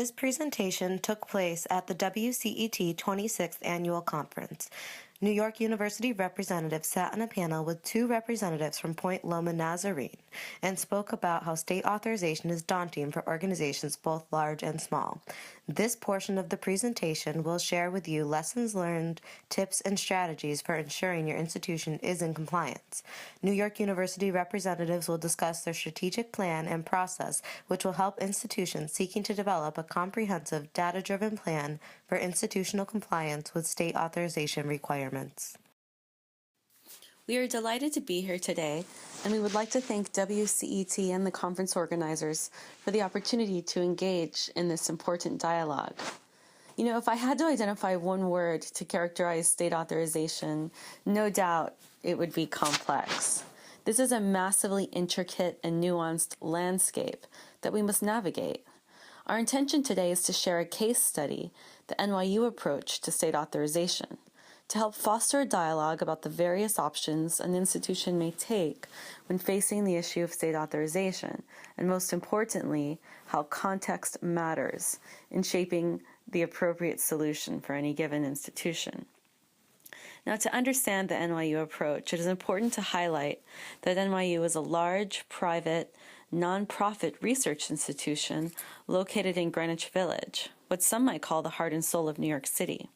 This presentation took place at the WCET 26th Annual Conference. New York University representatives sat on a panel with two representatives from Point Loma Nazarene and spoke about how state authorization is daunting for organizations both large and small. This portion of the presentation will share with you lessons learned, tips, and strategies for ensuring your institution is in compliance. New York University representatives will discuss their strategic plan and process, which will help institutions seeking to develop a comprehensive, data-driven plan for institutional compliance with state authorization requirements. We are delighted to be here today, and we would like to thank WCET and the conference organizers for the opportunity to engage in this important dialogue. You know, if I had to identify one word to characterize state authorization, no doubt it would be complex. This is a massively intricate and nuanced landscape that we must navigate. Our intention today is to share a case study, the NYU Approach to State Authorization, to help foster a dialogue about the various options an institution may take when facing the issue of state authorization, and most importantly, how context matters in shaping the appropriate solution for any given institution. Now, to understand the NYU approach, it is important to highlight that NYU is a large, private, nonprofit research institution located in Greenwich Village, what some might call the heart and soul of New York City.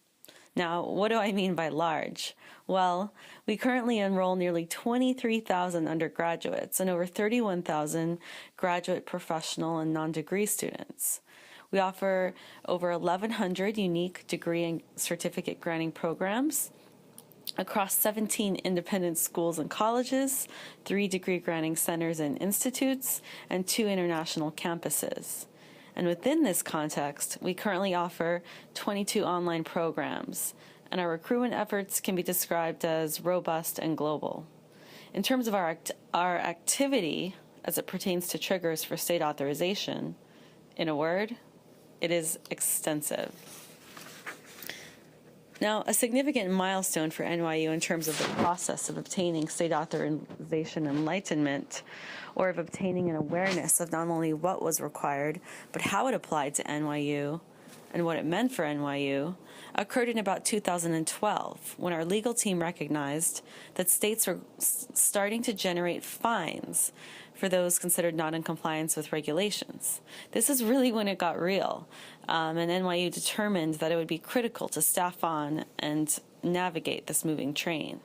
Now, what do I mean by large? Well, we currently enroll nearly 23,000 undergraduates and over 31,000 graduate, professional, and non-degree students. We offer over 1,100 unique degree and certificate granting programs across 17 independent schools and colleges, 3 degree granting centers and institutes, and 2 international campuses. And within this context, we currently offer 22 online programs, and our recruitment efforts can be described as robust and global. In terms of our activity as it pertains to triggers for state authorization, in a word, it is extensive. Now, a significant milestone for NYU in terms of the process of obtaining state authorization enlightenment, or of obtaining an awareness of not only what was required, but how it applied to NYU and what it meant for NYU, occurred in about 2012, when our legal team recognized that states were starting to generate fines for those considered not in compliance with regulations. This is really when it got real, and NYU determined that it would be critical to staff on and navigate this moving train.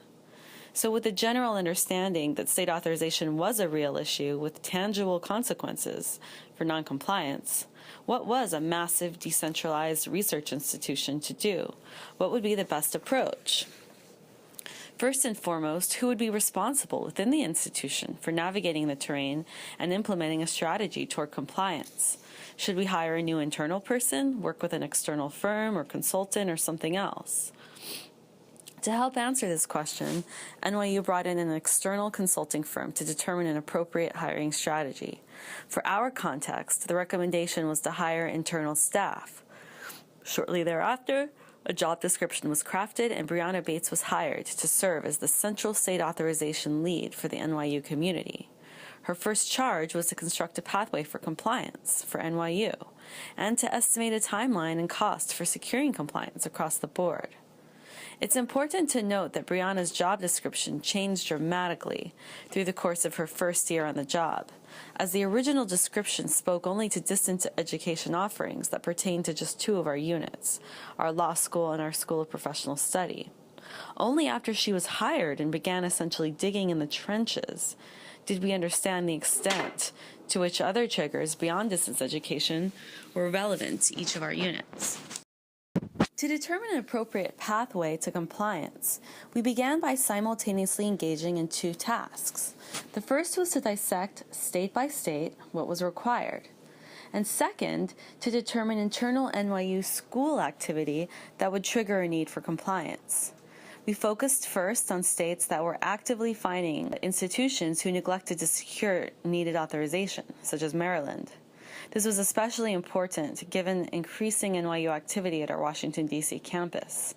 So with the general understanding that state authorization was a real issue with tangible consequences for noncompliance, what was a massive decentralized research institution to do? What would be the best approach? First and foremost, who would be responsible within the institution for navigating the terrain and implementing a strategy toward compliance? Should we hire a new internal person, work with an external firm or consultant, or something else? To help answer this question, NYU brought in an external consulting firm to determine an appropriate hiring strategy. For our context, the recommendation was to hire internal staff. Shortly thereafter, a job description was crafted and Brianna Bates was hired to serve as the central state authorization lead for the NYU community. Her first charge was to construct a pathway for compliance for NYU and to estimate a timeline and cost for securing compliance across the board. It's important to note that Brianna's job description changed dramatically through the course of her first year on the job, as the original description spoke only to distance education offerings that pertained to just 2 of our units, our law school and our School of Professional Study. Only after she was hired and began essentially digging in the trenches did we understand the extent to which other triggers beyond distance education were relevant to each of our units. To determine an appropriate pathway to compliance, we began by simultaneously engaging in 2 tasks. The first was to dissect, state by state, what was required. And second, to determine internal NYU school activity that would trigger a need for compliance. We focused first on states that were actively fining institutions who neglected to secure needed authorization, such as Maryland. This was especially important given increasing NYU activity at our Washington, D.C. campus.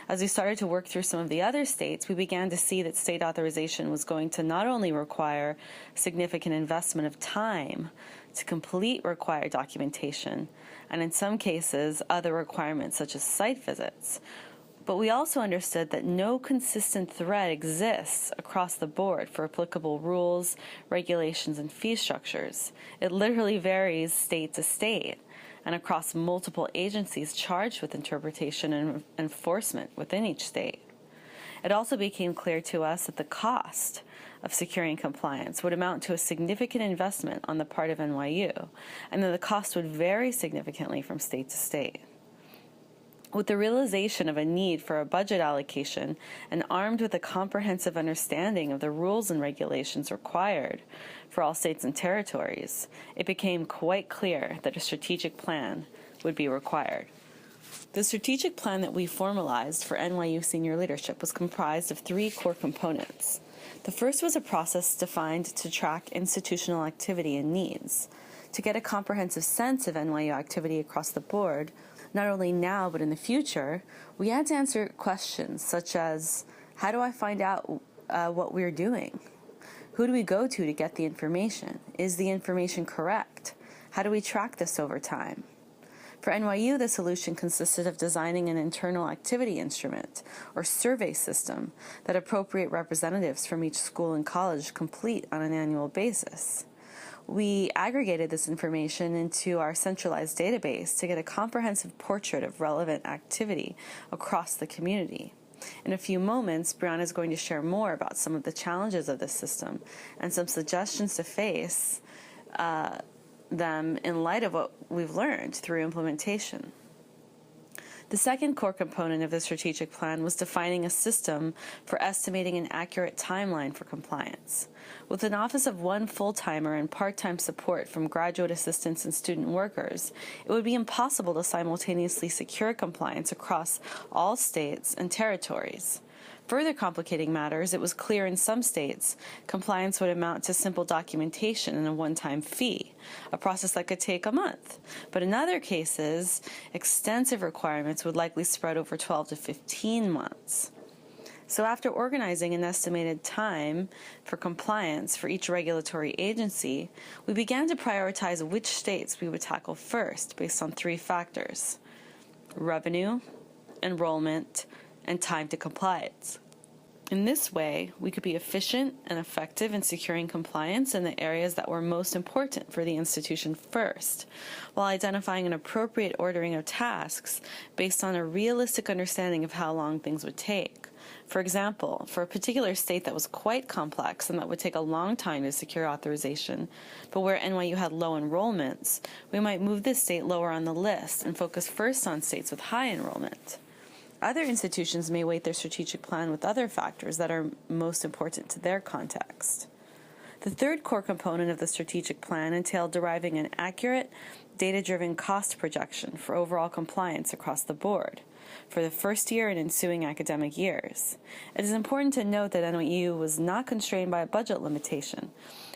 As we started to work through some of the other states, we began to see that state authorization was going to not only require significant investment of time to complete required documentation, and in some cases, other requirements such as site visits, but we also understood that no consistent thread exists across the board for applicable rules, regulations, and fee structures. It literally varies state to state and across multiple agencies charged with interpretation and enforcement within each state. It also became clear to us that the cost of securing compliance would amount to a significant investment on the part of NYU, and that the cost would vary significantly from state to state. With the realization of a need for a budget allocation and armed with a comprehensive understanding of the rules and regulations required for all states and territories, it became quite clear that a strategic plan would be required. The strategic plan that we formalized for NYU senior leadership was comprised of 3 core components. The first was a process defined to track institutional activity and needs. To get a comprehensive sense of NYU activity across the board, not only now but in the future, we had to answer questions such as, how do I find out what we're doing? Who do we go to get the information? Is the information correct? How do we track this over time? For NYU, the solution consisted of designing an internal activity instrument, or survey system, that appropriate representatives from each school and college complete on an annual basis. We aggregated this information into our centralized database to get a comprehensive portrait of relevant activity across the community. In a few moments, Brianna is going to share more about some of the challenges of this system and some suggestions to face them in light of what we've learned through implementation. The second core component of the strategic plan was defining a system for estimating an accurate timeline for compliance. With an office of 1 full-timer and part-time support from graduate assistants and student workers, it would be impossible to simultaneously secure compliance across all states and territories. Further complicating matters, it was clear in some states compliance would amount to simple documentation and a one-time fee, a process that could take a month. But in other cases, extensive requirements would likely spread over 12 to 15 months. So after organizing an estimated time for compliance for each regulatory agency, we began to prioritize which states we would tackle first based on 3 factors: revenue, enrollment, and time to compliance. In this way, we could be efficient and effective in securing compliance in the areas that were most important for the institution first, while identifying an appropriate ordering of tasks based on a realistic understanding of how long things would take. For example, for a particular state that was quite complex and that would take a long time to secure authorization, but where NYU had low enrollments, we might move this state lower on the list and focus first on states with high enrollment. Other institutions may weight their strategic plan with other factors that are most important to their context. The third core component of the strategic plan entailed deriving an accurate, data-driven cost projection for overall compliance across the board for the first year and ensuing academic years. It is important to note that NYU was not constrained by a budget limitation,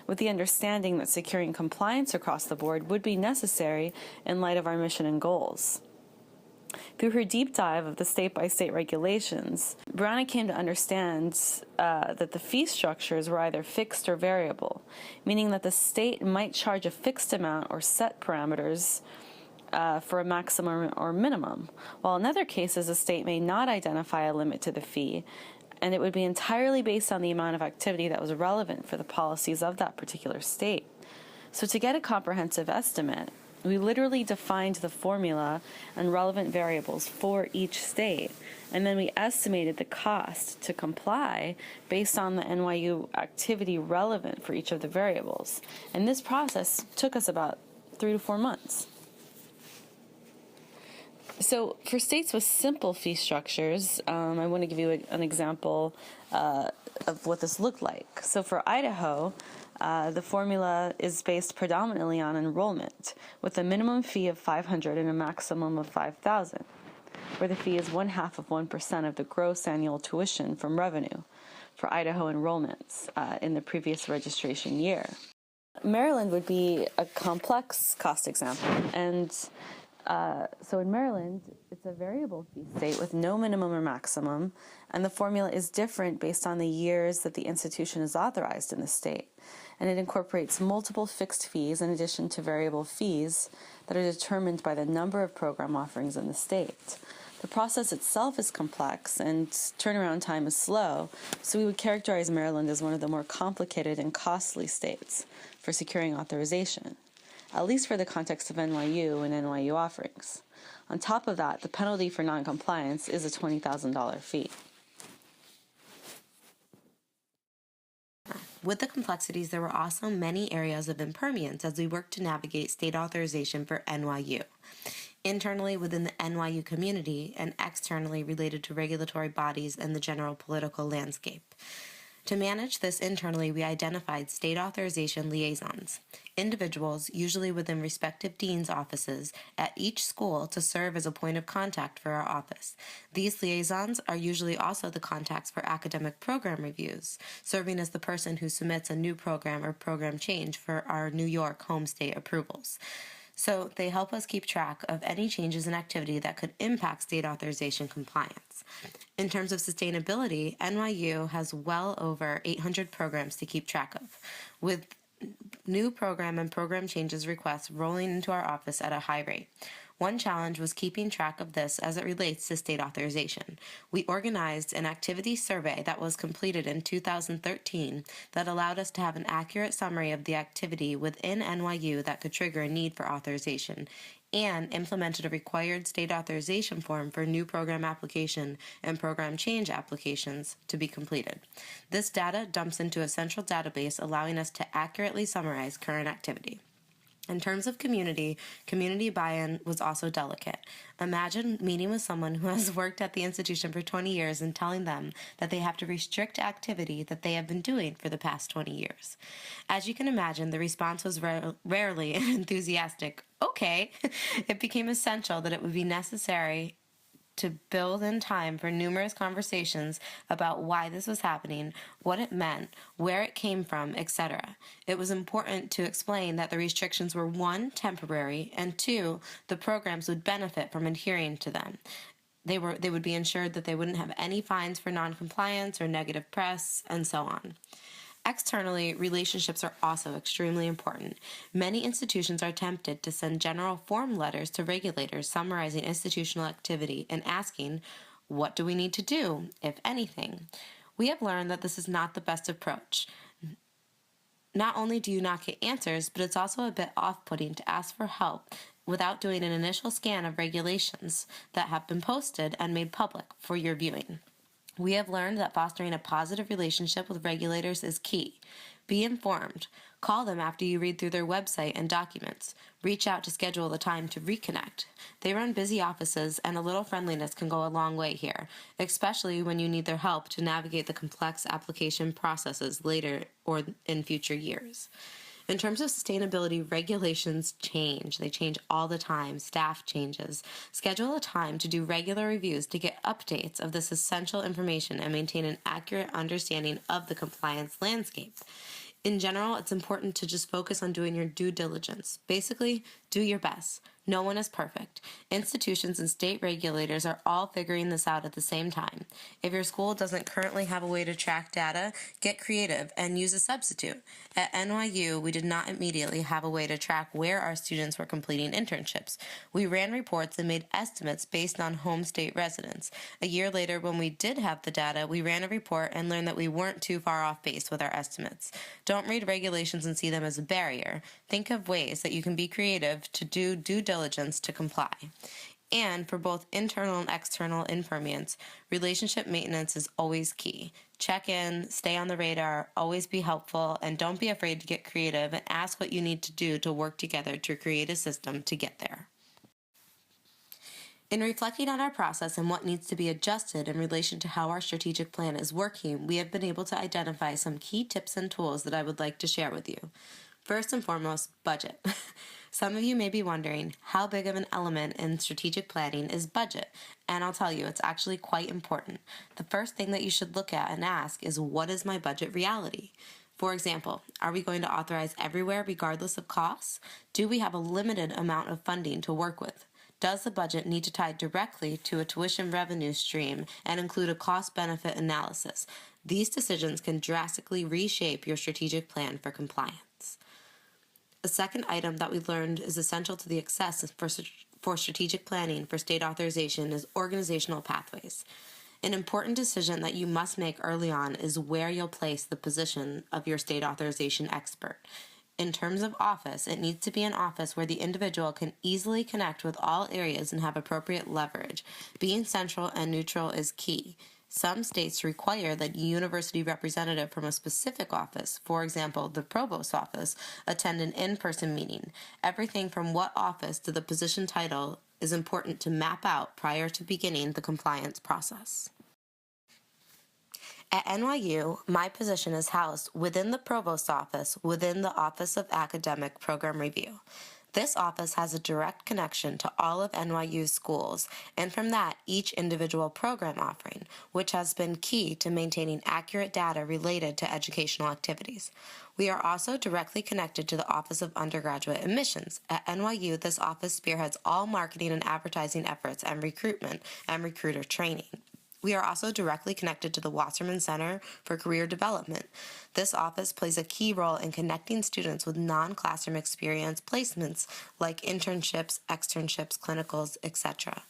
with the understanding that securing compliance across the board would be necessary in light of our mission and goals. Through her deep dive of the state-by-state regulations, Brianna came to understand that the fee structures were either fixed or variable, meaning that the state might charge a fixed amount or set parameters for a maximum or minimum, while in other cases a state may not identify a limit to the fee, and it would be entirely based on the amount of activity that was relevant for the policies of that particular state. So to get a comprehensive estimate, we literally defined the formula and relevant variables for each state, and then we estimated the cost to comply based on the NYU activity relevant for each of the variables. And this process took us about 3 to 4 months. So for states with simple fee structures, I want to give you an example of what this looked like. So for Idaho, the formula is based predominantly on enrollment, with a minimum fee of $500 and a maximum of $5,000, where the fee is 0.5% of the gross annual tuition from revenue for Idaho enrollments in the previous registration year. Maryland would be a complex cost example, and So in Maryland, it's a variable fee state with no minimum or maximum, and the formula is different based on the years that the institution is authorized in the state. And it incorporates multiple fixed fees in addition to variable fees that are determined by the number of program offerings in the state. The process itself is complex and turnaround time is slow, so we would characterize Maryland as one of the more complicated and costly states for securing authorization, at least for the context of NYU and NYU offerings. On top of that, the penalty for noncompliance is a $20,000 fee. With the complexities, there were also many areas of impermanence as we worked to navigate state authorization for NYU. Internally within the NYU community and externally related to regulatory bodies and the general political landscape. To manage this internally, we identified state authorization liaisons, individuals usually within respective dean's offices at each school to serve as a point of contact for our office. These liaisons are usually also the contacts for academic program reviews, serving as the person who submits a new program or program change for our New York home state approvals. So they help us keep track of any changes in activity that could impact state authorization compliance. In terms of sustainability, NYU has well over 800 programs to keep track of, with new program and program changes requests rolling into our office at a high rate. One challenge was keeping track of this as it relates to state authorization. We organized an activity survey that was completed in 2013 that allowed us to have an accurate summary of the activity within NYU that could trigger a need for authorization, and implemented a required state authorization form for new program application and program change applications to be completed. This data dumps into a central database, allowing us to accurately summarize current activity. In terms of community buy-in was also delicate. Imagine meeting with someone who has worked at the institution for 20 years and telling them that they have to restrict activity that they have been doing for the past 20 years. As you can imagine, the response was rarely an enthusiastic, okay. It became essential that it would be necessary to build in time for numerous conversations about why this was happening, what it meant, where it came from, etc. It was important to explain that the restrictions were, 1, temporary, and 2, the programs would benefit from adhering to them. They would be ensured that they wouldn't have any fines for noncompliance or negative press, and so on. Externally, relationships are also extremely important. Many institutions are tempted to send general form letters to regulators summarizing institutional activity and asking, what do we need to do, if anything? We have learned that this is not the best approach. Not only do you not get answers, but it's also a bit off-putting to ask for help without doing an initial scan of regulations that have been posted and made public for your viewing. We have learned that fostering a positive relationship with regulators is key. Be informed. Call them after you read through their website and documents. Reach out to schedule the time to reconnect. They run busy offices, and a little friendliness can go a long way here, especially when you need their help to navigate the complex application processes later or in future years. In terms of sustainability, regulations change. They change all the time. Staff changes. Schedule a time to do regular reviews to get updates of this essential information and maintain an accurate understanding of the compliance landscape. In general, it's important to just focus on doing your due diligence. Basically, do your best. No one is perfect. Institutions and state regulators are all figuring this out at the same time. If your school doesn't currently have a way to track data, get creative and use a substitute. At NYU, we did not immediately have a way to track where our students were completing internships. We ran reports and made estimates based on home state residents. A year later, when we did have the data, we ran a report and learned that we weren't too far off base with our estimates. Don't read regulations and see them as a barrier. Think of ways that you can be creative to do due diligence to comply. And for both internal and external impermanence, relationship maintenance is always key. Check in, stay on the radar, always be helpful, and don't be afraid to get creative and ask what you need to do to work together to create a system to get there. In reflecting on our process and what needs to be adjusted in relation to how our strategic plan is working, we have been able to identify some key tips and tools that I would like to share with you. First and foremost, budget. Some of you may be wondering how big of an element in strategic planning is budget, and I'll tell you, it's actually quite important. The first thing that you should look at and ask is, what is my budget reality? For example, are we going to authorize everywhere regardless of costs? Do we have a limited amount of funding to work with? Does the budget need to tie directly to a tuition revenue stream and include a cost-benefit analysis? These decisions can drastically reshape your strategic plan for compliance. A second item that we learned is essential to the success for strategic planning for state authorization is organizational pathways. An important decision that you must make early on is where you'll place the position of your state authorization expert. In terms of office, it needs to be an office where the individual can easily connect with all areas and have appropriate leverage. Being central and neutral is key. Some states require that a university representative from a specific office, for example, the Provost office, attend an in-person meeting. Everything from what office to the position title is important to map out prior to beginning the compliance process. At NYU, my position is housed within the Provost office within the Office of Academic Program Review. This office has a direct connection to all of NYU's schools, and from that, each individual program offering, which has been key to maintaining accurate data related to educational activities. We are also directly connected to the Office of Undergraduate Admissions. At NYU, this office spearheads all marketing and advertising efforts and recruitment and recruiter training. We are also directly connected to the Wasserman Center for Career Development. This office plays a key role in connecting students with non-classroom experience placements like internships, externships, clinicals, etc.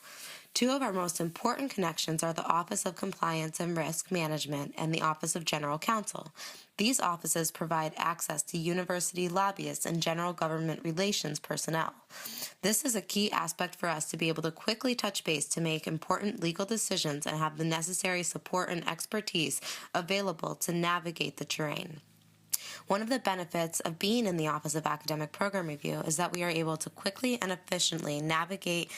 Two of our most important connections are the Office of Compliance and Risk Management and the Office of General Counsel. These offices provide access to university lobbyists and general government relations personnel. This is a key aspect for us to be able to quickly touch base to make important legal decisions and have the necessary support and expertise available to navigate the terrain. One of the benefits of being in the Office of Academic Program Review is that we are able to quickly and efficiently navigate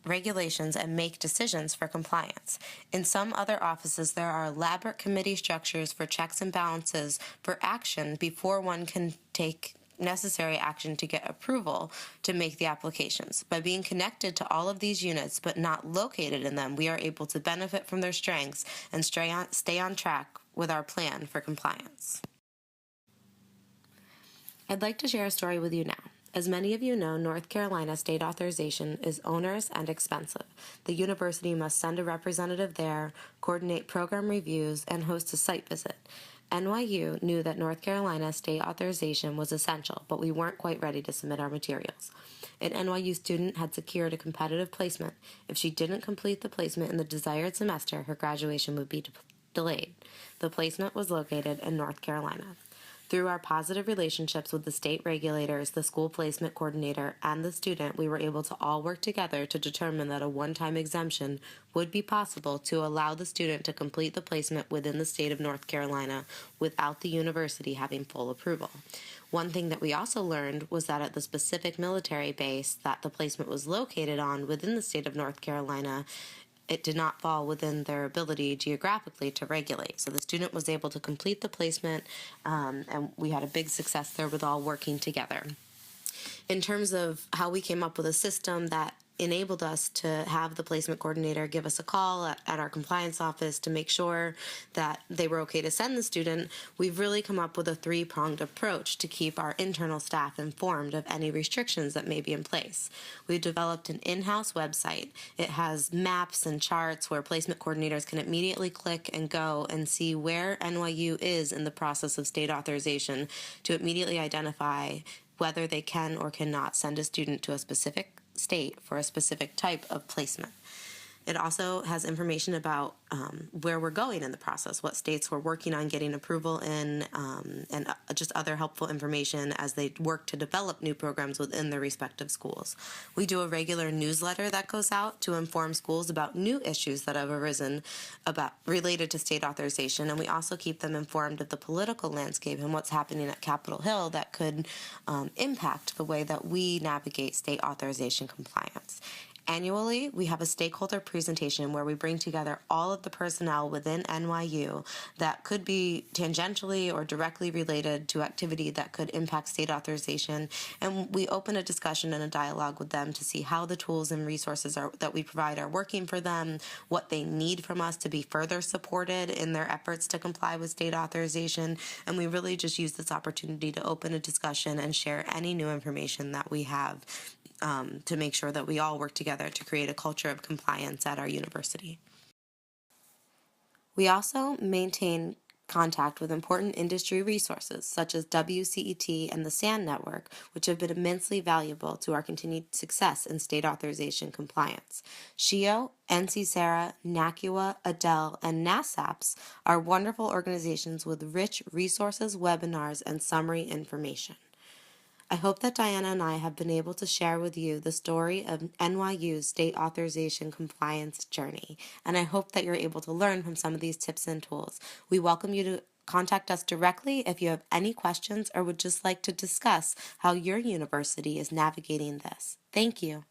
regulations and make decisions for compliance. In some other offices, there are elaborate committee structures for checks and balances for action before one can take necessary action to get approval to make the applications. By being connected to all of these units but not located in them, we are able to benefit from their strengths and stay on track with our plan for compliance. I'd like to share a story with you now. As many of you know, North Carolina state authorization is onerous and expensive. The university must send a representative there, coordinate program reviews, and host a site visit. NYU knew that North Carolina state authorization was essential, but we weren't quite ready to submit our materials. An NYU student had secured a competitive placement. If she didn't complete the placement in the desired semester, her graduation would be delayed. The placement was located in North Carolina. Through our positive relationships with the state regulators, the school placement coordinator, and the student, we were able to all work together to determine that a one-time exemption would be possible to allow the student to complete the placement within the state of North Carolina without the university having full approval. One thing that we also learned was that at the specific military base that the placement was located on within the state of North Carolina, it did not fall within their ability geographically to regulate. So the student was able to complete the placement, and we had a big success there with all working together. In terms of how we came up with a system that enabled us to have the placement coordinator give us a call at our compliance office to make sure that they were okay to send the student, we've really come up with a three-pronged approach to keep our internal staff informed of any restrictions that may be in place. We've developed an in-house website. It has maps and charts where placement coordinators can immediately click and go and see where NYU is in the process of state authorization to immediately identify whether they can or cannot send a student to a specific state for a specific type of placement. It also has information about where we're going in the process, what states we're working on getting approval in, and just other helpful information as they work to develop new programs within their respective schools. We do a regular newsletter that goes out to inform schools about new issues that have arisen related to state authorization, and we also keep them informed of the political landscape and what's happening at Capitol Hill that could impact the way that we navigate state authorization compliance. Annually, we have a stakeholder presentation where we bring together all of the personnel within NYU that could be tangentially or directly related to activity that could impact state authorization, and we open a discussion and a dialogue with them to see how the tools and resources that we provide are working for them, what they need from us to be further supported in their efforts to comply with state authorization, and we really just use this opportunity to open a discussion and share any new information that we have to make sure that we all work together to create a culture of compliance at our university. We also maintain contact with important industry resources such as WCET and the SAN network, which have been immensely valuable to our continued success in state authorization compliance. SHIO, NC-SARA, NACUA, ADEL, and NASAPS are wonderful organizations with rich resources, webinars, and summary information. I hope that Diana and I have been able to share with you the story of NYU's state authorization compliance journey, and I hope that you're able to learn from some of these tips and tools. We welcome you to contact us directly if you have any questions or would just like to discuss how your university is navigating this. Thank you.